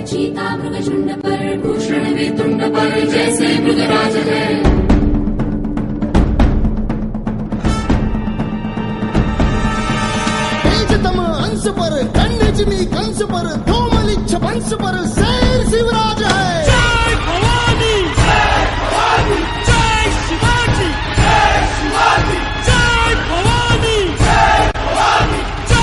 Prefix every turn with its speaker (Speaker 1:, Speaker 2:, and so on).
Speaker 1: चीता मृग झुंड पर, भूषण वे तुंड पर, जैसे मृगराज है।
Speaker 2: तेजतम अंश पर